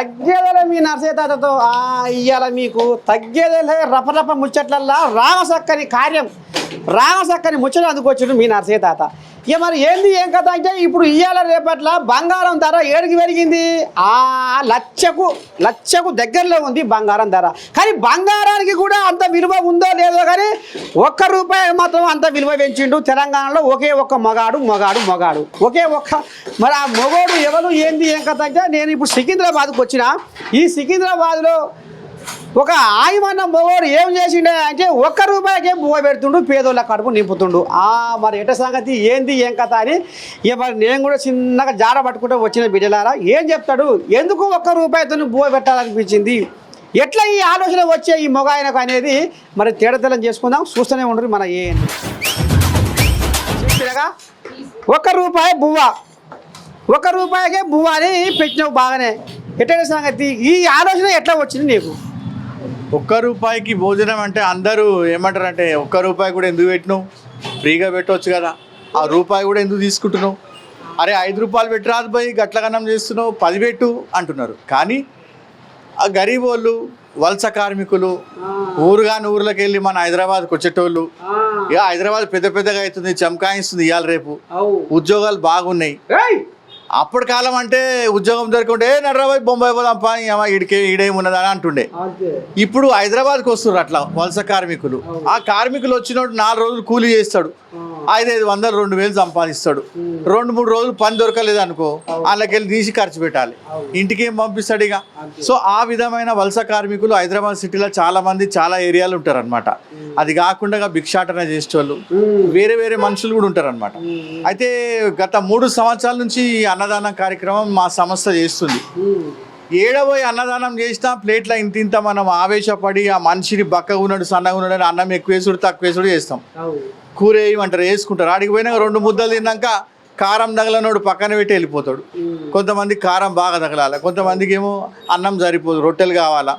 తగ్గేదేలే మీ నర్సయ్య తాతతో ఇయ్యాల మీకు తగ్గేదేలే రపరప ముచ్చట్లల్లా రామసక్కని ముచ్చట అందుకొచ్చిండు మీ నర్సయ్య తాత. ఇక మరి ఏంది ఏం కథ అంటే ఇప్పుడు ఇయ్యాల రేపట్ల బంగారం ధర ఏడికి పెరిగింది, లక్షకు దగ్గరలో ఉంది బంగారం ధర. కానీ బంగారానికి కూడా అంత విలువ ఉందో లేదో కానీ ₹1 మాత్రం అంత విలువ పెంచిండు. తెలంగాణలో ఒకే ఒక్క మగాడు ఒకే ఒక్క. మరి ఆ మొగోడు ఎవరు ఏంది ఏం కథ అంటే నేను ఇప్పుడు సికింద్రాబాద్కి వచ్చిన. ఈ సికింద్రాబాద్లో ఒక ఆయమన్న మొగోడు ఏం చేసిండే అంటే ₹1కే బువ్వ పెడుతుండు, పేదోళ్ళ కడుపు నింపుతుండు. మరి ఎట సంగతి ఏంది ఏం కథ అని ఇక మరి నేను కూడా చిన్నగా జాడ పట్టుకుంటూ వచ్చిన బిడ్డలారా ఏం చెప్తాడు, ఎందుకు ₹1తో బువ్వ పెట్టాలనిపించింది, ఎట్లా ఈ ఆలోచన వచ్చే ఈ మొగ ఆయనకు అనేది మరి తేడతెల్లం చేసుకుందాం. చూస్తూనే ఉండరు మన ఏంది ₹1 బువ్వ, ₹1కే బువ్వ అని పెట్టినావు బాగానే. ఎట్లా సంగతి ఈ ఆలోచన ఎట్లా వచ్చింది నీకు? ₹1కి భోజనం అంటే అందరూ ఏమంటారంటే ₹1 కూడా ఎందుకు పెట్టినావు, ఫ్రీగా పెట్టవచ్చు కదా, ఆ రూపాయి కూడా ఎందుకు తీసుకుంటున్నావు, అరే ₹5 పెట్టరాదు పోయి గట్లగన్నం చేస్తున్నావు 10 పెట్టు అంటున్నారు. కానీ ఆ గరీబ్ వాళ్ళు, వలస కార్మికులు, ఊర్లోకి వెళ్ళి మన హైదరాబాద్కి వచ్చేటోళ్ళు, ఇక హైదరాబాద్ పెద్దగా అవుతుంది, చమకాయిస్తుంది ఇవాళ రేపు, ఉద్యోగాలు బాగున్నాయి. అప్పటి కాలం అంటే ఉద్యోగం దొరకుంటే నర్రాబాయ్ బొంబాయి పోదాంపా ఈడేమున్నదని అంటుండే. ఇప్పుడు హైదరాబాద్కి వస్తున్నారు అట్లా వలస కార్మికులు. ఆ కార్మికులు వచ్చినప్పుడు 4 రోజులు కూలీ చేస్తాడు, 500-500 2,000 సంపాదిస్తాడు. 2-3 రోజులు పని దొరకలేదు అనుకో, వాళ్ళకెళ్ళి తీసి ఖర్చు పెట్టాలి, ఇంటికి ఏం పంపిస్తాడు ఇక. సో ఆ విధమైన వలస కార్మికులు హైదరాబాద్ సిటీలో చాలా మంది చాలా ఏరియాలు ఉంటారు అనమాట. అది కాకుండా భిక్షాటన చేసేవాళ్ళు వేరే మనుషులు కూడా ఉంటారు అనమాట. అయితే గత 3 సంవత్సరాల నుంచి అన్నదాన కార్యక్రమం మా సంస్థ చేస్తుంది. ఏడబోయి అన్నదానం చేసినా ప్లేట్ల ఇంత మనం ఆవేశపడి ఆ మనిషిని బక్కగా ఉన్నాడు సన్నగా ఉన్నాడు అని అన్నం ఎక్కువ వేసుడు తక్కువ వేసుడు చేస్తాం. కూర వేయమంటారు, వేసుకుంటారు. ఆడికి పోయినా 2 ముద్దలు తిన్నాక కారం తగలనోడు పక్కన పెట్టి వెళ్ళిపోతాడు. కొంతమంది కారం బాగా తగలాలి, కొంతమందికి ఏమో అన్నం సరిపోదు, రొట్టెలు కావాలా,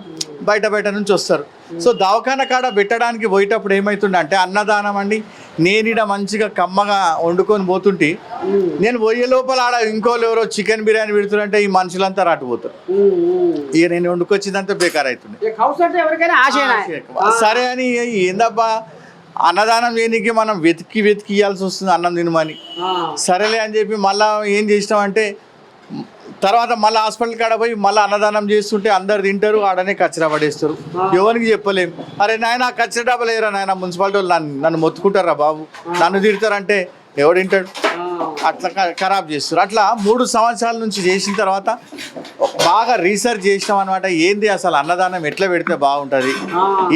బయట నుంచి వస్తారు. సో దవాఖాన కాడ పెట్టడానికి పోయేటప్పుడు ఏమవుతుండే అంటే అన్నదానం అండి, నేనిడ మంచిగా కమ్మగా వండుకొని పోతుంటే నేను పోయే లోపల ఆడ ఇంకోళ్ళు ఎవరో చికెన్ బిర్యానీ పెడుతుంటే ఈ మనుషులంతా రాటుపోతారు. ఇక నేను వండుకొచ్చిందంతా బేకార్ అవుతుంది. సరే అని ఏందబ్బా అన్నదానం చేయడానికి మనం వెతికి ఇవ్వాల్సి వస్తుంది అన్నం తినమని. సరేలే అని చెప్పి మళ్ళీ ఏం చేసినామంటే తర్వాత మళ్ళీ హాస్పిటల్ కాడ పోయి మళ్ళీ అన్నదానం చేస్తుంటే అందరు తింటారు, ఆడనే కచ్చరా పడేస్తారు. ఎవరికి చెప్పలేం, అరే నాయన కచ్చరా డబ్బా లేరా నాయన, మున్సిపాలిటీ వాళ్ళు నన్ను మొత్తుకుంటారా బాబు, నన్ను తిడతారంటే ఎవడు తింటాడు, అట్లా ఖరాబ్ చేస్తారు. అట్లా 3 సంవత్సరాల నుంచి చేసిన తర్వాత బాగా రీసెర్చ్ చేసినాం అనమాట. ఏంది అసలు అన్నదానం ఎట్లా పెడితే బాగుంటుంది,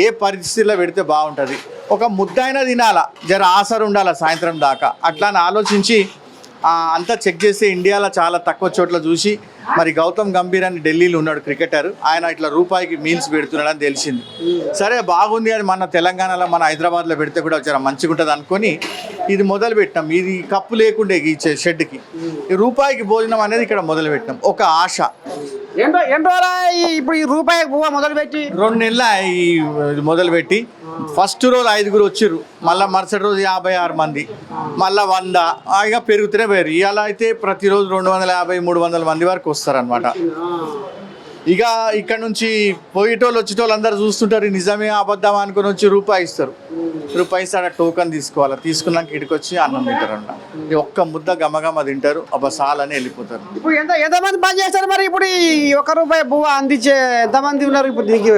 ఏ పరిస్థితుల్లో పెడితే బాగుంటుంది, ఒక ముద్దైనా తినాలా, జర ఆసరు ఉండాలా సాయంత్రం దాకా, అట్లా అని ఆలోచించి అంతా చెక్ చేస్తే ఇండియాలో చాలా తక్కువ చోట్ల చూసి మరి గౌతమ్ గంభీర్ అని ఢిల్లీలో ఉన్నాడు క్రికెటర్, ఆయన ఇట్లా ₹1కి మీల్స్ పెడుతున్నాడని తెలిసింది. సరే బాగుంది, అది మన తెలంగాణలో మన హైదరాబాద్లో పెడితే కూడా చాలా మంచిగా ఉంటుంది అనుకొని ఇది మొదలు పెట్టినాం. ఇది కప్పు లేకుండే ఈ షెడ్కి ₹1కి భోజనం అనేది ఇక్కడ మొదలు పెట్టినాం. ఒక ఆశ ఇప్పుడు ఈ ₹1 బువ్వ మొదలుపెట్టి 2 నెలలు మొదలుపెట్టి ఫస్ట్ రోజు 5 వచ్చిర్రు, మళ్ళీ మరుసటి రోజు 56 మంది, మళ్ళీ 100, ఇక పెరుగుతూనే పోయారు. ఇవాళ అయితే ప్రతిరోజు 250-300 మంది వరకు వస్తారనమాట. ఇక ఇక్కడ నుంచి పోయేటోళ్ళు వచ్చేటోళ్ళు అందరూ చూస్తుంటారు, నిజమే అబద్ధమా అనుకుని వచ్చి ₹1 ఇస్తారు. ₹1 ఇస్తాడు, టోకన్ తీసుకోవాలి, తీసుకున్నాక ఇక్కడికి వచ్చి అన్నం తింటారు అన్న. ఒక్క ముద్ద గమగమ తింటారు, అబ్బా సాలని వెళ్ళిపోతారు. ఇప్పుడు ఎంతమంది పని చేస్తారు మరి? ఇప్పుడు ఈ ₹1 బువ్వ అందించే ఎంతమంది ఉన్నారు ఇప్పుడు దీనికి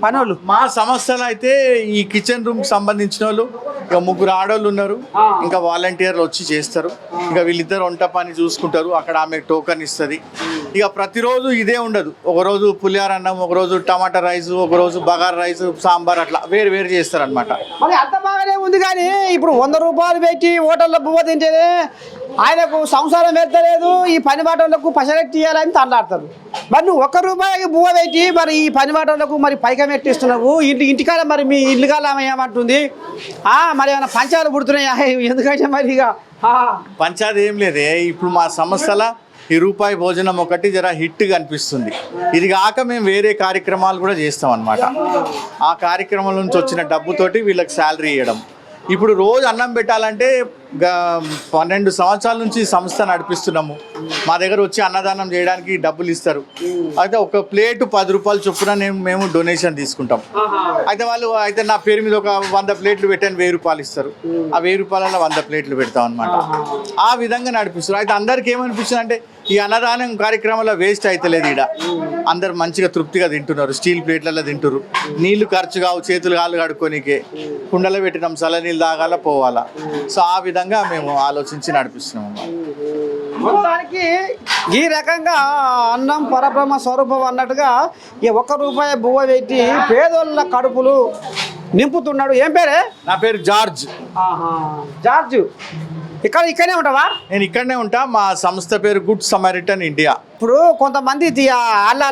పనులు? మా సంస్థలో అయితే ఈ కిచెన్ రూమ్ కి సంబంధించిన వాళ్ళు ఇక 3 ఆడోళ్ళు ఉన్నారు, ఇంకా వాలంటీర్లు వచ్చి చేస్తారు. ఇక వీళ్ళిద్దరు వంట పని చూసుకుంటారు, అక్కడ ఆమె టోకన్ ఇస్తుంది. ఇక ప్రతిరోజు ఇదే ఉండదు, ఒకరోజు పులిహార అన్నం, ఒకరోజు టమాటా రైస్, ఒకరోజు బగార్ రైస్, సాంబార్, అట్లా వేరు చేస్తారు అనమాట. మరి అంత బాగానే ఉంది, కానీ ఇప్పుడు ₹100 పెట్టి హోటల్లో బువ్వ తింటేనే ఆయనకు సంసారం పెడతలేదు, ఈ పని బాటలకు పసరెట్టి ఇవ్వాలని తల్లాడతారు. మరి నువ్వు ₹1 బువ్వ పెట్టి మరి ఈ పని బాటలకు మరి పైకం ఎట్టిస్తున్నావు? ఇంటికాడ మరి మీ ఇల్లు కాలం ఏమంటుంది, మరి ఏమైనా పంచాలు పుడుతున్నాయా? ఎందుకంటే మరి ఇక పంచాది ఏం లేదే. ఇప్పుడు మా సంస్థలో ఈ ₹1 భోజనం ఒకటి జర హిట్గా అనిపిస్తుంది. ఇది కాక మేము వేరే కార్యక్రమాలు కూడా చేస్తాం అన్నమాట. ఆ కార్యక్రమం నుంచి వచ్చిన డబ్బుతోటి వీళ్ళకి శాలరీ ఇవ్వడం, ఇప్పుడు రోజు అన్నం పెట్టాలంటే 12 సంవత్సరాల నుంచి ఈ సంస్థ నడిపిస్తున్నాము. మా దగ్గర వచ్చి అన్నదానం చేయడానికి డబ్బులు ఇస్తారు. అయితే ఒక ప్లేటు 10 రూపాయలు చొప్పున మేము డొనేషన్ తీసుకుంటాం. అయితే నా పేరు మీద ఒక 100 ప్లేట్లు పెట్టాను, 1000 రూపాయలు ఇస్తారు. ఆ 1000 రూపాయలలో 100 ప్లేట్లు పెడతాం అనమాట. ఆ విధంగా నడిపిస్తారు. అయితే అందరికి ఏమనిపిస్తుంది అంటే ఈ అన్నదానం కార్యక్రమంలో వేస్ట్ అవుతలేదు. ఇక్కడ అందరు మంచిగా తృప్తిగా తింటున్నారు. స్టీల్ ప్లేట్లలో తింటున్నారు. నీళ్లు ఖర్చు కావు, చేతులు కాళ్ళు కడుక్కోనికే కుండలో పెట్టినాం, చల్ల నీళ్ళు తాగాల పోవాలా. సో ఆ విధంగా మేము ఆలోచించి నడిపిస్తున్నాం. మొత్తానికి ఈ రకంగా అన్నం పరబ్రహ్మ స్వరూపం అన్నట్టుగా ఈ 1 రూపాయి బువ్వ పెట్టి పేదోళ్ళ కడుపులు నింపుతున్నాడు. ఏం పేరే? నా పేరు జార్జ్. జార్జ్. ఇక్కడనే ఉంటావా? నేను ఇక్కడనే ఉంటా. మా సంస్థ పేరు గుడ్ సమరిటన్ ఇండియా. ఇప్పుడు కొంతమంది అల్లా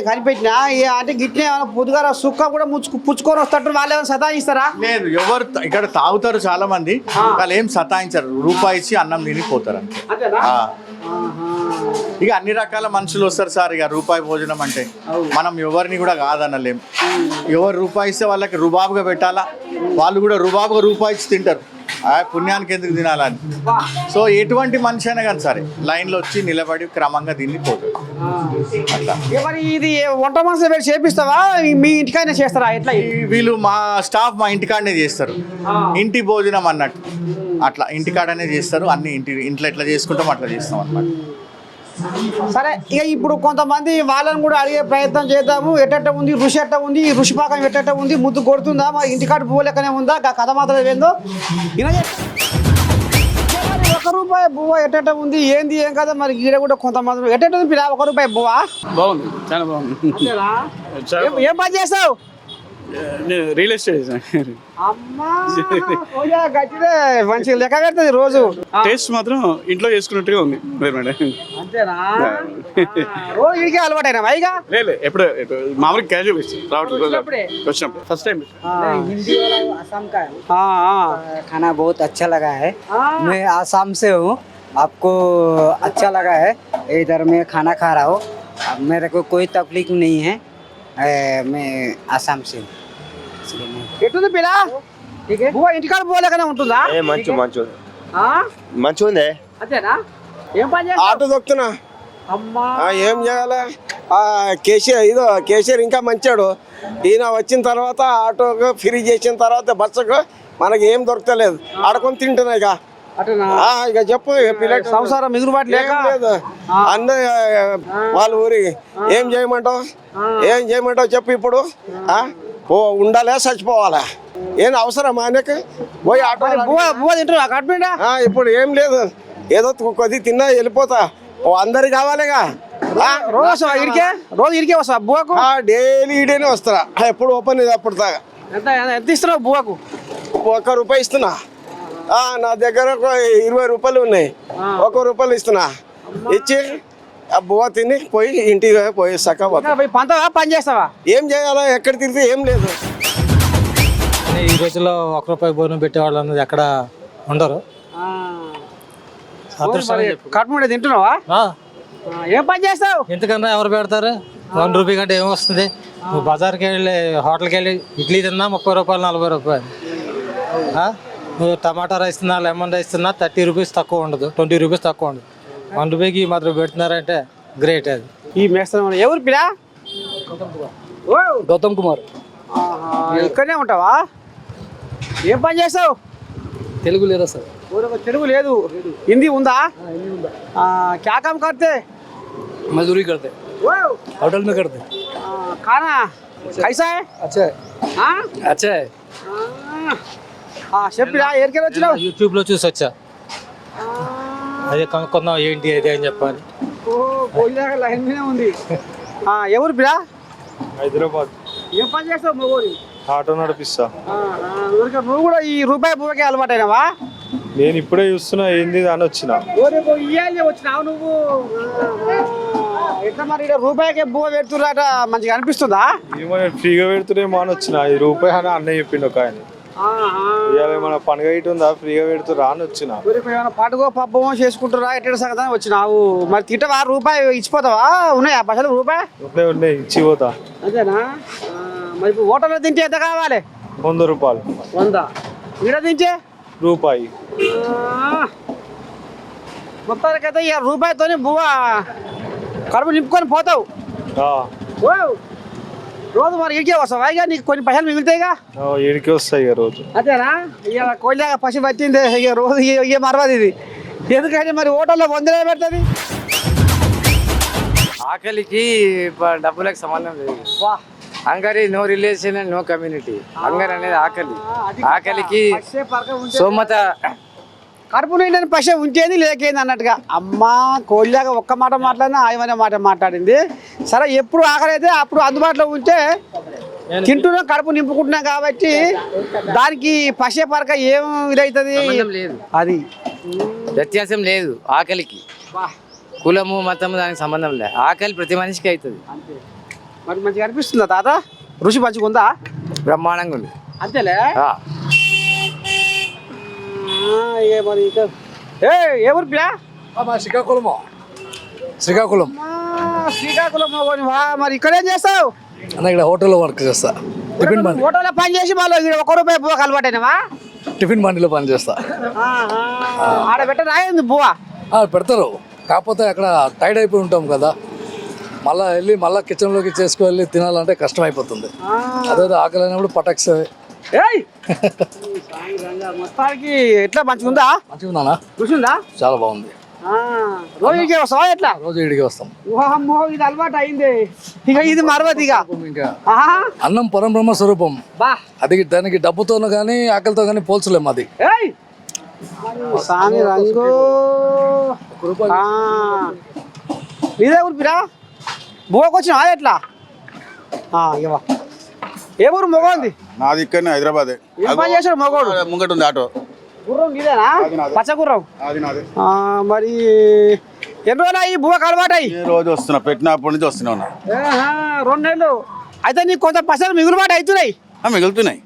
కనిపెట్టినా అంటే గిట్నే పొద్దుగాల సుక్క కూడా పుచ్చుకొని వస్తారు. వాళ్ళు ఏమైనా సతాయిస్తారా? లేదు, ఎవరు ఇక్కడ తాగుతారు చాలా మంది, వాళ్ళు ఏం సతాయించారు. రూపాయి ఇచ్చి అన్నం తిని పోతారు అంతే. ఇక అన్ని రకాల మనుషులు వస్తారు సార్. ఇక రూపాయి భోజనం అంటే మనం ఎవరిని కూడా కాదనలేం. ఎవరు రూపాయి ఇస్తే వాళ్ళకి రుబాబుగా పెట్టాలా, వాళ్ళు కూడా రుబాబుగా రూపాయి ఇచ్చి తింటారు. పుణ్యానికి ఎందుకు తినాలని. సో ఎటువంటి మనిషి అయినా కానీ సరే లైన్లో వచ్చి నిలబడి క్రమంగా తిని పోతాడు. అట్లా. మరి ఇది వంట మనుషులు పెట్టి చేపిస్తావా, మీ ఇంటికైనా చేస్తారా? ఎట్లా? వీళ్ళు మా స్టాఫ్ మా ఇంటికాడనే చేస్తారు. ఇంటి భోజనం అన్నట్టు అట్లా ఇంటికాడనే చేస్తారు. అన్ని ఇంట్లో ఎట్లా చేసుకుంటాం అట్లా చేస్తాం అన్నమాట. సరే, ఇక ఇప్పుడు కొంతమంది వాళ్ళని కూడా అడిగే ప్రయత్నం చేద్దాము. ఎట్ట ఉంది రుచి, ఎట్ట ఉంది ఈ రుచి పాకం, ఎట్ట ఉంది ముద్దు కొడుతుందా, మా ఇంటికాడ పువ్వు లెక్కనే ఉందా, కథ మాత్రం ఏందో ఇలా 1 రూపాయి బువ్వ ఎట్ట ఉంది ఏంది ఏం కదా. మరి ఈడ కూడా కొంతమంది ఎట్ట ఉంది పిల్ల 1 రూపాయి బువ్వ బాగుంది, చాలా బాగుంది. ఏం పని చేస్తావు? Real estate. అమ్మా గట్టిదే, మంచిగా లెక్క పెడుతుంది రోజు. టేస్ట్ మాత్రం ఇంట్లో చేసుకున్నట్టుగా ఉంది. అంతేనా? రోజు ఇడికే అలవాటైనా వైగా? లేదు, ఎప్పుడు మామూలుగా క్యాజువల్ రావట్లేదు. వచ్చినప్పుడు ఫస్ట్ టైం. हिंदी वाला असम का है। खाना बहुत अच्छा लगा है। मैं आसाम से हूँ, आपको अच्छा लगा है? इधर मैं खाना खा रहा हूँ, मेरे को कोई तकलीफ नहीं है। मैं आसाम से हूँ। ఎట్టుంది పిల్ల? బువ్వ ఇంటికాడ బువ్వ లెక్కనే ఉంటుందా? మంచు ఉంది. అంతేనా? ఏం పని చేస్తావు? ఆటో దొక్కుతున్నా. అమ్మా ఏం చేయాలి? కేసీఆర్ ఇంకా మంచాడు. ఈయన వచ్చిన తర్వాత ఆటోకు ఫ్రీ చేసిన తర్వాత బస్సుకు మనకి ఏం దొరకలేదు. ఆడుకొని తింటున్నా ఇక. ఇక చెప్పు పిల్లకి సంసారం మిగులుబాటు లేక లేదు. అందరు వాళ్ళ ఊరి ఏం చేయమంటావు చెప్పు. ఇప్పుడు ఉండాలా చచ్చిపోవాలా? ఏం అవసరం ఆయనకి? పోయి ఆటో బువ్వ తింటున్నా కట్టిండా? ఇప్పుడు ఏం లేదు, ఏదో కొద్ది తిన్నా వెళ్ళిపోతా. అందరికి కావాలిగా. రోజు వస్తావా ఇడికే? రోజు ఇడికే వస్తావా బువ్వకు? డైలీ ఈడేనే వస్తారా. ఎప్పుడు ఓపెన్ ఇది అప్పుడు దాకా. ఎంత ఇస్తున్నావు బువ్వకు? 1 రూపాయి ఇస్తున్నా. నా దగ్గర ఒక 20 రూపాయలు ఉన్నాయి. 1 రూపాయలు ఇస్తున్నా. ఇచ్చి ఆ బువ్వ తిని పోయి ఇంటికి పోయి సక్క పంతవా పని చేస్తావా? ఏం చేయాలో ఎక్కడ తిరిగితే ఏం లేదు. ఈ రోజుల్లో 1 రూపాయి భోజనం పెట్టేవాళ్ళు అన్నది ఎక్కడ ఉండరు. కట్టుకుంటే తింటున్నావా? ఏం పని చేస్తావు? ఎందుకన్నా ఎవరు పెడతారు? 1 రూపాయి కంటే ఏమొస్తుంది? నువ్వు బజార్కి వెళ్ళి హోటల్కి వెళ్ళి ఇడ్లీ తిన్నా 30 రూపాయలు 40 రూపాయలు. నువ్వు టమాటా రైస్ తిన్నా, లెమన్ రైస్ తిన్నా 30 రూపీస్ తక్కువ ఉండదు, 20 రూపీస్ తక్కువ ఉండదు. 1 రూపాయికి మాత్రం పెడుతున్నారంటే గ్రేట్. అది ఈ మేస్త్రి ఎవరు పిల్ల? గౌతమ్ కుమార్. ఇక్కడనే ఉంటావా? ఏం పని చేస్తావు? తెలుగు లేదా సార్? తెలుగు లేదు, హిందీ ఉందా? क्या काम करते? मजदूरी करते, होटल में करते। खाना कैसा है? अच्छा है, अच्छा है। చెప్పిరా ఎక్కడికి వచ్చినావు? యూట్యూబ్లో చూసి వచ్చా. అదే కనుక్కుందాం ఏంటి అదే అని చెప్పాలి. లైన్ మీద ఉంది. ఎవరు పిరా? హైదరాబాద్. ఏం పని చేస్తావు? మగోరి ఆటో నడిపిస్తా. నువ్వు కూడా ఈ రూపాయి బువ్వకి అలవాటైనవా? నేను ఇప్పుడే చూస్తున్నా ఏంది అని వచ్చిన. ఇయ్యాలి వచ్చినావు నువ్వు. ఎట్లా మరి రూపాయికి బువ్వ పెడుతురాట, మంచిగా అనిపిస్తుందా? ఏమో ఫ్రీగా పెడుతురేమో అని వచ్చిన. 1 రూపాయి అని అన్నయ్య చెప్పిండు ఒక ఆయన. ఇవాళ మన పండుగ ఇటు ఉందా, ఫ్రీగా పెడుతురా అని వచ్చిన. ఏమైనా పండుగ పబ్బమో చేసుకుంటారా ఎట్లా సంగతి వచ్చినావు? మరి తింటవా? రూపాయి ఇచ్చిపోతావా? ఉన్నాయా పైసలు? రూపాయి ఉన్నాయి ఇచ్చిపోతా. అంతేనా? మరి ఇప్పుడు హోటల్లో తింటే ఎంత కావాలి? 100 రూపాయలు. 100. ఇక్కడ దించే రూపాయి. మొత్తానికైతే ఇక రూపాయితోని బువ్వ కడుపు నింపుకొని పోతావు. ఓ, రోజు మరి ఇడికే వస్తావా? ఇక నీకు కొన్ని పైసలు మిగులుతాయిగా. ఇడికి వస్తాయి ఇక రోజు. అంతేనా? ఇక కోళ్ళ పసి పట్టింది ఇక రోజు ఇక మరవది ఇది. ఎందుకంటే మరి హోటల్లో వందలే పెడుతుంది. ఆకలికి డబ్బులకు సంబంధం లేదు. Hungry no relation and no community. Hunger అనేది ఆకలి. ఆకలికి సోమత కడుపు నిండిన పశ ఉంటేది లేకేంది అన్నట్టుగా. అమ్మా కోళ్ళగా ఒక్క మాట మాట్లాడినా ఆయమనే మాట మాట్లాడింది. సరే, ఎప్పుడు ఆకలి అయితే అప్పుడు అందుబాటులో ఉంటే తింటున్నాం, కడుపు నింపుకుంటున్నాం కాబట్టి దానికి పశే పరక ఏం ఇదవుతుంది లేదు, అది వ్యత్యాసం లేదు. ఆకలికి కులము మతము దానికి సంబంధం లేదు. ఆకలి ప్రతి మనిషికి అవుతుంది. మరి మంచిగా అనిపిస్తుందా తాత? రుచి మంచిగా ఉందా? బ్రహ్మాండంగా ఉంది. అంతేలే. ఆ. ఏ మరి ఏ ఊరు పిల్ల? శ్రీకాకుళం. శ్రీకాకుళం శ్రీకాకుళం. మరి ఇక్కడ ఏం చేస్తావు? అన్న ఇక్కడ హోటల్లో వర్క్ చేస్తా. టిఫిన్ బండి. హోటల్లో పని చేసి మళ్ళీ ₹1 బువ్వకు అలవాటైనవా? టిఫిన్ బండిలో పని చేస్తా. ఆడ పెట్ట రాయింది బువ్వ. పెడతారు, కాకపోతే అక్కడ టైర్డ్ అయిపోయి ఉంటాం కదా, మళ్ళీ వెళ్ళి మళ్ళీ కిచెన్లోకి చేసుకువెళ్ళి తినాలంటే కష్టం అయిపోతుంది. అదే ఆకలి అయినప్పుడు పటక్స్. మొత్తానికి ఎట్లా మంచిగా ఉందా? మంచిగా ఉందా? రుచి ఉందా? చాలా బాగుంది. రోజు ఇడికే వస్తావా? ఎట్లా రోజు ఇడికి వస్తాం. అమ్మో, ఇది అలవాటు అయింది. ఇక ఇది మరవది. ఇక ఇంకా అన్నం పరబ్రహ్మ స్వరూపం. బా, అది దానికి డబ్బుతోనూ కానీ ఆకలితో కానీ పోల్చలేము. అది సామి రంగు. నీదే ఊరు పిరా? బువ్వకు వచ్చినా ఎట్లా? ఇవా ఏ ఊరు? మొగోంది. నాది ఇక్కడనే హైదరాబాద్. ఏం పని చేశాడు మొగోడు? ముంగట ఉంది ఆటో. గుర్రం నీదేనా? పచ్చ గుర్రం. అది నాది. మరి ఎన్ని రోజులు ఈ బువ్వకు అలవాటు అయ్యి? రోజు వస్తున్నా, పెట్టినప్పటి నుంచి వస్తూనే ఉన్నా. 2 నెలలు అయితే నీకు కొంత పైసలు మిగులుబాటు అవుతున్నాయి. మిగులుతున్నాయి.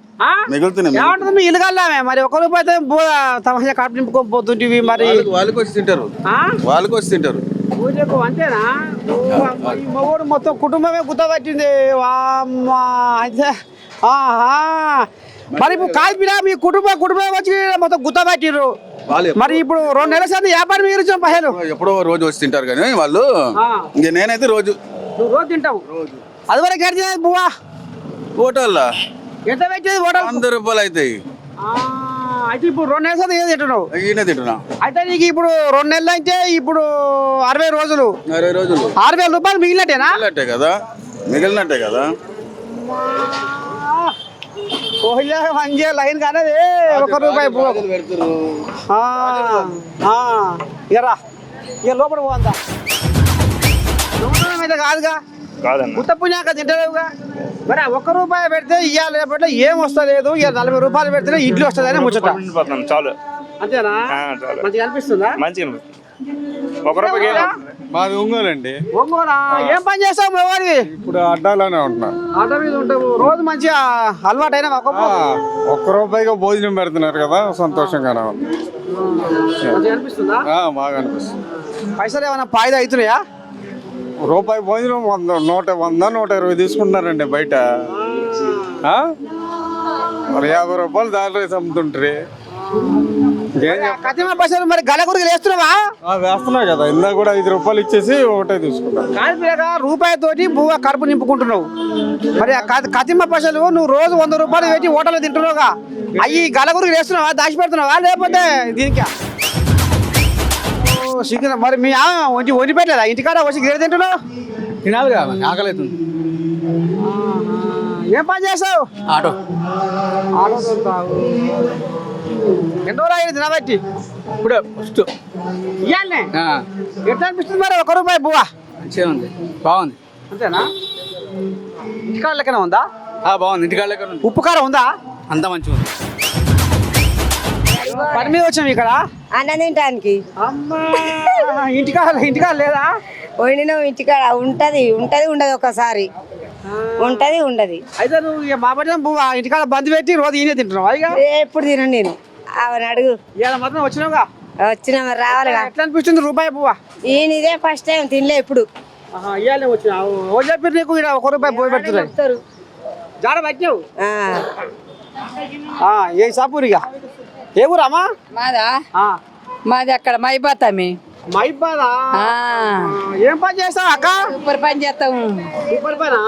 ఏమంటుంది మీ ఇల్లు కల్లామే? మరి ₹1 అయితే తమాషా కడుపు నింపుకొని పోతుంటివి. మరి వాళ్ళకి వచ్చి తింటారు, వాళ్ళకి వచ్చి తింటారు. పూజకు అంతేనా? ఈ మగోడు మొత్తం కుటుంబమే గుర్తపట్టింది. అయితే మరి ఇప్పుడు కాదు పిల్ల, మీ కుటుంబం వచ్చి మొత్తం గుర్తపట్టిర్రు. మరి ఇప్పుడు 2 నెలల సార్ వ్యాపారం మిగిలించాం పైసలు. ఎప్పుడో రోజు వచ్చి తింటారు కానీ వాళ్ళు. ఇంక నేనైతే రోజు. నువ్వు రోజు తింటావు? అది వరకు ఎక్కడ తినేది బువ్వా? హోటల్లో ఎంత పెట్టేది హోటల్? ₹100 అవుతాయి. అయితే ఇప్పుడు 2 నెలల సార్ ఏం తింటున్నావు? ఈయనే తింటున్నా. అయితే నీకు ఇప్పుడు 2 నెలలు అంటే ఇప్పుడు 60 రోజులు, 60 రోజులు ₹6,000 మిగిలినట్టేనా? మిగిలినట్టే కదా, మిగిలినట్టే కదా. మంచిగా లైన్ కానది ₹1 పెడతారు. ఇరా ఇక లోపల పోందా? అయితే కాదుగా, గుట్ట పుణ్యాక తింటలేవుగా. మరి ₹1 పెడితే ఇవాళ రేపట్లో ఏం వస్తలేదు. ఇక ₹40 పెడితే ఇడ్లీ వస్తుంది అని ముచ్చట. చాలు. అంతేనా? మంచిగా అనిపిస్తుందా? మంచిగా. ₹1 మాది ఒంగోలండి. ఒంగోలా? ఏం పని చేస్తావు మగవాడివి? ఇప్పుడు అడ్డాలోనే ఉంటున్నా. ఆటో మీద ఉంటావు. రోజు మంచిగా అలవాటు అయినా ₹1 భోజనం పెడుతున్నారు కదా, సంతోషంగానే ఉంది. మంచిగా అనిపిస్తుందా? బాగా అనిపిస్తుంది. పైసలు ఏమైనా ఫాయిదా అవుతున్నాయా? ₹1 భోజనం 100, 120 తీసుకుంటున్నారండి బయట. మరి ₹50 దాని రైస్ అమ్ముతుంటారు. కతిమ పైసలు మరి గలగురికి వేస్తున్నావా? వేస్తున్నా కదా, ఇందా కూడా ₹5 ఇచ్చేసి ఒకటే తీసుకుంటా. ₹1 తోటి బువ్వ కడుపు నింపుకుంటున్నావు. మరి కతిమ పైసలు నువ్వు రోజు ₹100 పెట్టి హోటల్లో తింటున్నావుగా, అవి గలగురికి వేస్తున్నావా? దాచి పెడుతున్నావా లేకపోతే దీనికి? చికెన్ మరి మీ వండి పెట్టలేదా? ఇంటికాడ వచ్చి గిర తింటున్నావు? తినాలి కదా, ఆకలి అవుతుంది. ఏం పని చేస్తావు? ఆటో. ఆటో తోలుతావు. ఎన్ని రోజులు అయ్యింది తినబట్టి? ఇప్పుడే ఫస్ట్. ఇవ్వాలనే ఎట్లా అనిపిస్తుంది మరి ₹1 బువ్వ? మంచిగా ఉంది, బాగుంది. అంతేనా? ఇంటికాడ లెక్కన ఉందా? బాగుంది. ఇంటికాడ లెక్క ఉంది. ఉప్పు కారం ఉందా? అంతా మంచిగా ఉంది. పని మీద వచ్చాము ఇక్కడ అన్నం తినడానికి. అమ్మా, ఇంటికాడ లేదా? వండిన ఇంటికాడ ఉంటది ఉండదు, ఒకసారి ఉంటది ఉండదు. అయితే నువ్వు ఇక మా పట్ల బువ్వ ఇంటికాడ బంద్ పెట్టి రోజు ఈయనే తింటున్నావు? ఇక ఎప్పుడు తిన నేను అవని అడుగు. ఇవాళ మాత్రం వచ్చినావుగా, వచ్చిన మరి రావాలిగా. ఎట్లా అనిపిస్తుంది ₹1 బువ్వ? ఈయన ఇదే ఫస్ట్ టైం తినలే ఎప్పుడు. ఇవాళ వచ్చినావు. ఓ చెప్పి నీకు ఇక్కడ ₹1 పోయి పెడుతున్నాయి. చెప్తారు. జాడ పట్టినావు. ఏ సాపూరిగా ఏ ఊరమ్మా మాదా మాది అక్కడ మైబాతమి మైబాదా ఏం పని చేస్తావు అక్క సూపర్ పని చేస్తాము సూపర్ పనా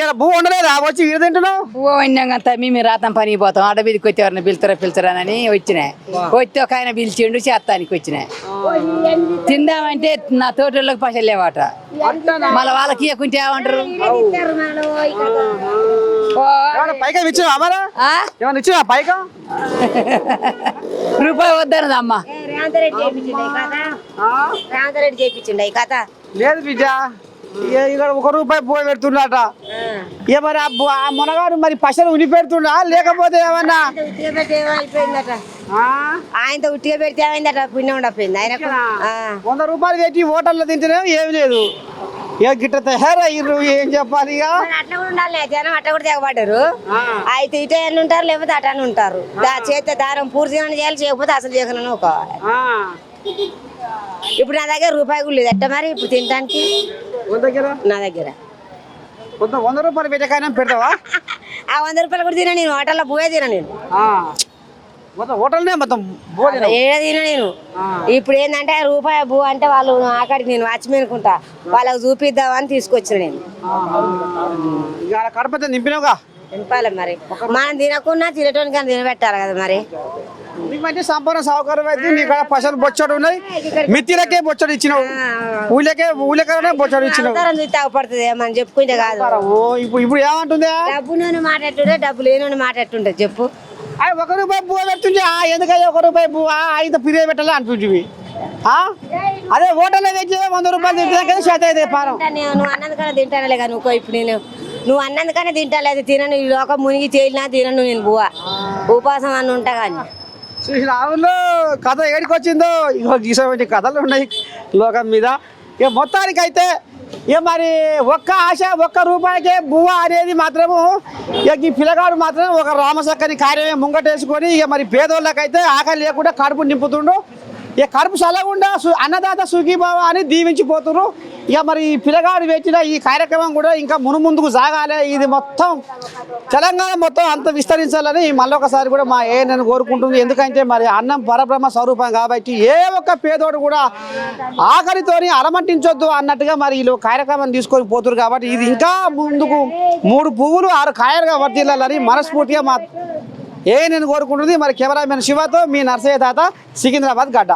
ఇలా భూ ఉండలేదా వచ్చి ఈడ తింటున్నావు పువ్వు వండినాక మేము రాతం పనికి పోతాం ఆడబీదికి వచ్చి ఎవరిని పిలుతారని వచ్చినాయి వచ్చి ఒక ఆయన పిలిచిండు చేస్తానికి వచ్చినాయి తిందామంటే నా తోటలోకి పైసలు లేవాట మళ్ళీ వాళ్ళకి ఇవ్వకుంటే ఏమంటారు పైక ఇచ్చినా అమ్మారా ఏమన్నా ఇచ్చినా పైక రూపాయి వద్దనది అమ్మ రామరెడ్డి చేయించిండ ఈ కథ లేదు బిడ్డ ఇక్కడ ₹1 పోయి పెడుతుండట ఇక మరి ఆ మునగాడు మరి పైసలు ఉని పెడుతుండా లేకపోతే ఏమన్నా అయిపోయిందట ఆయనతో ఉట్టిగా పెడితే ఏమైందట పుణ్యం ఉండపోయింది ఆయనకు ₹100 పెట్టి హోటల్లో తింటేనే ఏమి లేదు ఇక గిట్ట తయారయ్యారు ఏం చెప్పాలి ఇక అట్లా కూడా ఉండాలి జనం అట్లా కూడా తెగబడ్డారు అయితే ఇటు ఎన్ని ఉంటారు లేకపోతే అటని ఉంటారు చేస్తే దారం పూర్తిగా చేయాలి చేయకపోతే అసలు చేయకుండా నూకోవాలి ఇప్పుడు నా దగ్గర రూపాయి కూడా లేదు అట్ట మరి ఇప్పుడు తినడానికి నా దగ్గర ₹100 పెట్టకైనా పెడతావా ఆ ₹100 కూడా తిన నేను హోటల్లో పోయే తిన నేను మొత్తం హోటల్నే మొత్తం ఏడ తిన నేను ఇప్పుడు ఏంటంటే రూపాయి బూ అంటే వాళ్ళు ఆకడికి నేను వాచ్మెనుకుంటా వాళ్ళకి చూపిద్దామని తీసుకొచ్చిన నేను ఇక కడపతే నింపినావుగా నింపాలి మరి మనం తినకున్నా తినటానికి అని తినబెట్టాలి కదా మరి నీకు మంచి సంపూర్ణ సౌకర్యం అయితే నీ కాడ పైసలు బొచ్చడు ఉన్నాయి మిత్తిలకే బొచ్చడు ఇచ్చినావు ఊళ్ళకే బొచ్చడు ఇచ్చినావు తాగపడుతుంది ఏమని చెప్పుకుంటే కాదు ఇప్పుడు ఏమంటుంది డబ్బు నేను మాట ఎట్టుంటే డబ్బు లేని మాట ఎట్టుంటే చెప్పు ₹1 పువ్వు పెడుతుంది ఎందుకయ్యా ₹1 పువ్వు అయితే పిరియ పెట్టాలి అనిపించింది అదే హోటల్లో తెచ్చి ₹100 తింటే చేత అయితే పారం నువ్వు అన్నందుకనే తింటానులే కానీ నువ్వు ఇప్పుడు నువ్వు అన్నందుకనే తింటాలేదు తినను ఈ లోకం మునిగి తేలినా తినను నేను బువ్వ ఉపాసం అని ఉంటా కానీ రావుల్లో కథ ఏడికి వచ్చిందో ఇక గీసే కథలు ఉన్నాయి లోకం మీద ఇక మొత్తానికైతే ఇక మరి ఒక్క ఆశ ₹1 బువ్వ అనేది మాత్రము ఇక ఈ పిల్లగాడు మాత్రం ఒక రామసక్కని కార్యమే ముంగటేసుకొని ఇక మరి పేదోళ్ళకైతే ఆకలి లేకుండా కడుపు నింపుతుండు ఇక కడుపు చల్లకుండా అన్నదాత సుఖీభావ అని దీవించిపోతున్నారు ఇక మరి ఈ పిల్లగాడు పెట్టిన ఈ కార్యక్రమం కూడా ఇంకా మునుముందుకు సాగాలి ఇది మొత్తం తెలంగాణ మొత్తం అంత విస్తరించాలని మళ్ళొకసారి కూడా మా నేను కోరుకుంటుంది ఎందుకంటే మరి అన్నం పరబ్రహ్మ స్వరూపం కాబట్టి ఏ ఒక్క పేదోడు కూడా ఆఖరితోని అలమంటించొద్దు అన్నట్టుగా మరి వీళ్ళు కార్యక్రమం తీసుకొని పోతున్నారు కాబట్టి ఇది ఇంకా ముందుకు 3 పువ్వులు 6 కాయలుగా వర్తిల్లాలని మనస్ఫూర్తిగా మా నేను కోరుకుంటుంది మరి కెమెరామెన్ శివతో మీ నర్సయ్య తాత సికింద్రాబాద్ గడ్డ.